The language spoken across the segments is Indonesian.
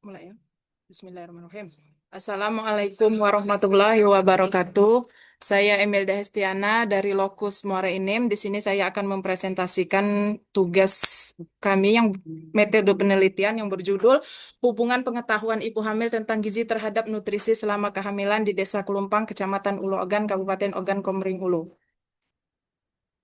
Mulai ya. Bismillahirrahmanirrahim. Assalamualaikum warahmatullahi wabarakatuh. Saya Emelda Hestiana dari Lokus Muara Enim. Di sini saya akan mempresentasikan tugas kami yang metode penelitian yang berjudul Hubungan Pengetahuan Ibu Hamil tentang Gizi terhadap Nutrisi selama Kehamilan di Desa Kelumpang, Kecamatan Ulu Ogan, Kabupaten Ogan Komering Ulu.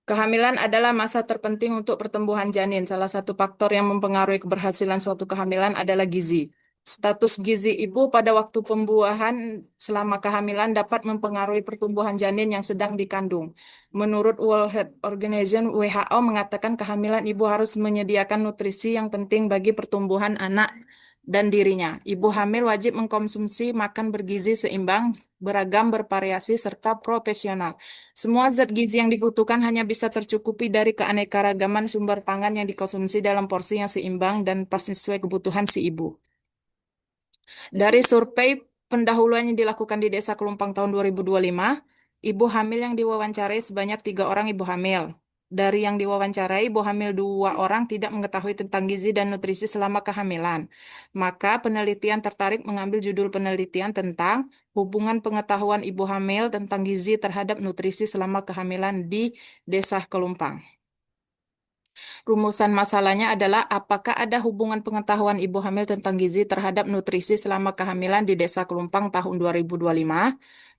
Kehamilan adalah masa terpenting untuk pertumbuhan janin. Salah satu faktor yang mempengaruhi keberhasilan suatu kehamilan adalah gizi. Status gizi ibu pada waktu pembuahan selama kehamilan dapat mempengaruhi pertumbuhan janin yang sedang dikandung. Menurut World Health Organization (WHO) mengatakan kehamilan ibu harus menyediakan nutrisi yang penting bagi pertumbuhan anak dan dirinya. Ibu hamil wajib mengkonsumsi makan bergizi seimbang, beragam, bervariasi, serta profesional. Semua zat gizi yang dibutuhkan hanya bisa tercukupi dari keanekaragaman sumber pangan yang dikonsumsi dalam porsi yang seimbang dan pas sesuai kebutuhan si ibu. Dari survei pendahuluan yang dilakukan di Desa Kelumpang tahun 2025, ibu hamil yang diwawancarai sebanyak 3 orang ibu hamil. Dari yang diwawancarai, ibu hamil 2 orang tidak mengetahui tentang gizi dan nutrisi selama kehamilan. Maka penelitian tertarik mengambil judul penelitian tentang hubungan pengetahuan ibu hamil tentang gizi terhadap nutrisi selama kehamilan di Desa Kelumpang. Rumusan masalahnya adalah apakah ada hubungan pengetahuan ibu hamil tentang gizi terhadap nutrisi selama kehamilan di Desa Kelumpang tahun 2025.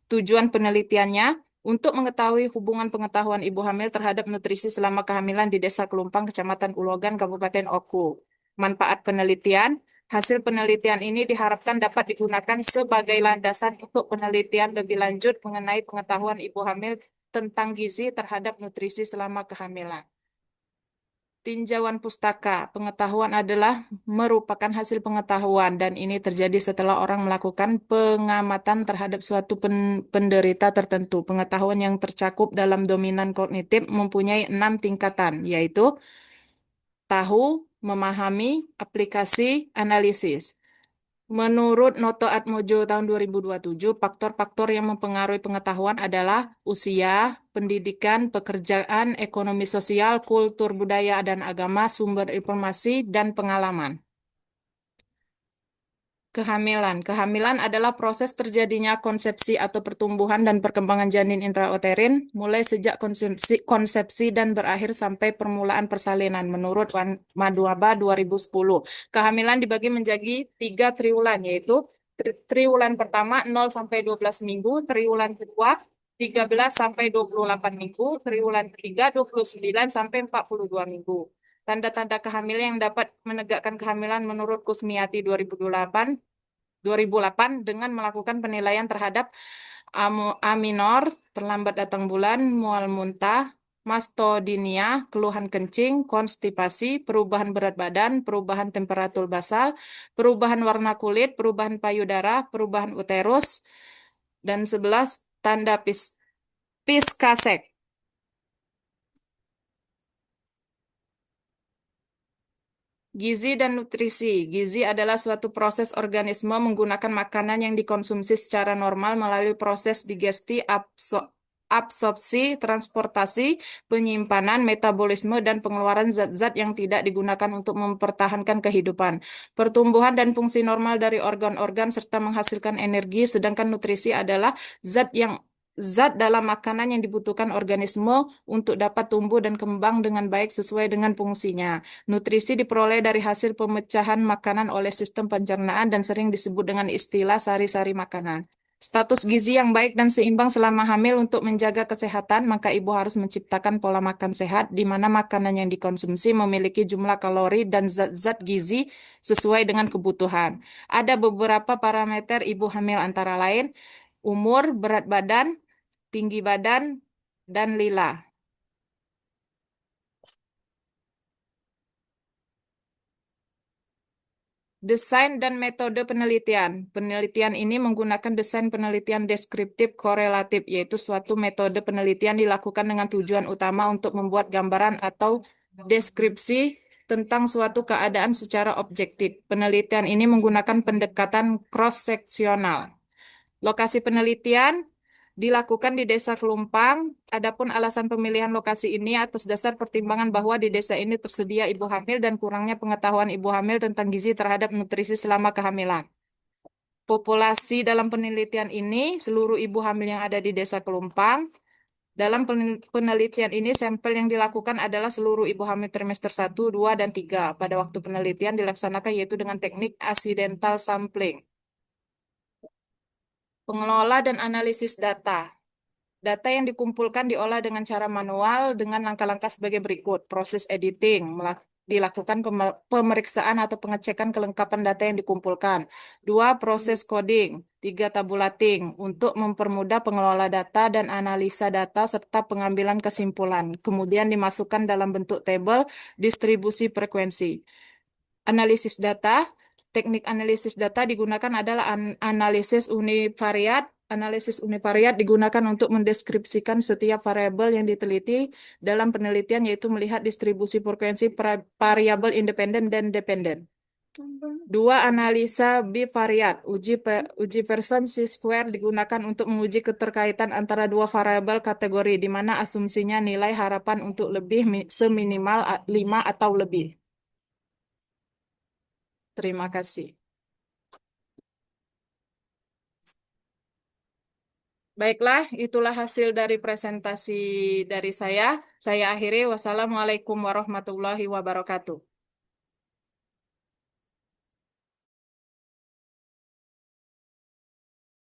Tujuan penelitiannya untuk mengetahui hubungan pengetahuan ibu hamil terhadap nutrisi selama kehamilan di Desa Kelumpang, Kecamatan Ulogan, Kabupaten Oku. Manfaat penelitian, hasil penelitian ini diharapkan dapat digunakan sebagai landasan untuk penelitian lebih lanjut mengenai pengetahuan ibu hamil tentang gizi terhadap nutrisi selama kehamilan. Tinjauan pustaka. Pengetahuan adalah merupakan hasil pengetahuan dan ini terjadi setelah orang melakukan pengamatan terhadap suatu penderita tertentu. Pengetahuan yang tercakup dalam dominan kognitif mempunyai 6 tingkatan, yaitu tahu, memahami, aplikasi, analisis. Menurut Noto Atmojo tahun 2027, faktor-faktor yang mempengaruhi pengetahuan adalah usia, pendidikan, pekerjaan, ekonomi sosial, kultur budaya dan agama, sumber informasi, dan pengalaman. Kehamilan. Kehamilan adalah proses terjadinya konsepsi atau pertumbuhan dan perkembangan janin intrauterin mulai sejak konsepsi dan berakhir sampai permulaan persalinan menurut Maduaba 2010. Kehamilan dibagi menjadi 3 triwulan yaitu triwulan pertama 0 sampai 12 minggu, triwulan kedua 13 sampai 28 minggu, triwulan ketiga 29 sampai 42 minggu. Tanda-tanda kehamilan yang dapat menegakkan kehamilan menurut Kusmiati 2008 dengan melakukan penilaian terhadap A minor, terlambat datang bulan, mual muntah, mastodinia, keluhan kencing, konstipasi, perubahan berat badan, perubahan temperatur basal, perubahan warna kulit, perubahan payudara, perubahan uterus, dan 11 tanda Piskasek. Gizi dan nutrisi. Gizi adalah suatu proses organisme menggunakan makanan yang dikonsumsi secara normal melalui proses digesti, absorpsi, transportasi, penyimpanan, metabolisme, dan pengeluaran zat-zat yang tidak digunakan untuk mempertahankan kehidupan. Pertumbuhan dan fungsi normal dari organ-organ serta menghasilkan energi, sedangkan nutrisi adalah zat dalam makanan yang dibutuhkan organisme untuk dapat tumbuh dan kembang dengan baik sesuai dengan fungsinya. Nutrisi diperoleh dari hasil pemecahan makanan oleh sistem pencernaan dan sering disebut dengan istilah sari-sari makanan. Status gizi yang baik dan seimbang selama hamil untuk menjaga kesehatan, maka ibu harus menciptakan pola makan sehat di mana makanan yang dikonsumsi memiliki jumlah kalori dan zat-zat gizi sesuai dengan kebutuhan. Ada beberapa parameter ibu hamil antara lain umur, berat badan, tinggi badan, dan lila. Desain dan metode penelitian. Penelitian ini menggunakan desain penelitian deskriptif korelatif, yaitu suatu metode penelitian dilakukan dengan tujuan utama untuk membuat gambaran atau deskripsi tentang suatu keadaan secara objektif. Penelitian ini menggunakan pendekatan cross-seksional. Lokasi penelitian dilakukan di Desa Kelumpang. Adapun alasan pemilihan lokasi ini atas dasar pertimbangan bahwa di desa ini tersedia ibu hamil dan kurangnya pengetahuan ibu hamil tentang gizi terhadap nutrisi selama kehamilan. Populasi dalam penelitian ini, seluruh ibu hamil yang ada di Desa Kelumpang. Dalam penelitian ini, sampel yang dilakukan adalah seluruh ibu hamil trimester 1, 2, dan 3. Pada waktu penelitian dilaksanakan yaitu dengan teknik accidental sampling. Pengelola dan analisis data. Data yang dikumpulkan diolah dengan cara manual dengan langkah-langkah sebagai berikut. Proses editing, dilakukan pemeriksaan atau pengecekan kelengkapan data yang dikumpulkan. Dua, proses coding. Tiga, tabulating untuk mempermudah pengelola data dan analisa data serta pengambilan kesimpulan. Kemudian dimasukkan dalam bentuk tabel distribusi frekuensi. Analisis data. Teknik analisis data digunakan adalah analisis univariat. Analisis univariat digunakan untuk mendeskripsikan setiap variabel yang diteliti dalam penelitian, yaitu melihat distribusi frekuensi variabel independen dan dependen. Dua, analisa bivariat. Uji Pearson C-square digunakan untuk menguji keterkaitan antara dua variabel kategori, di mana asumsinya nilai harapan untuk lebih seminimal 5 atau lebih. Terima kasih. Baiklah, itulah hasil dari presentasi dari saya. Saya akhiri. Wassalamualaikum warahmatullahi wabarakatuh.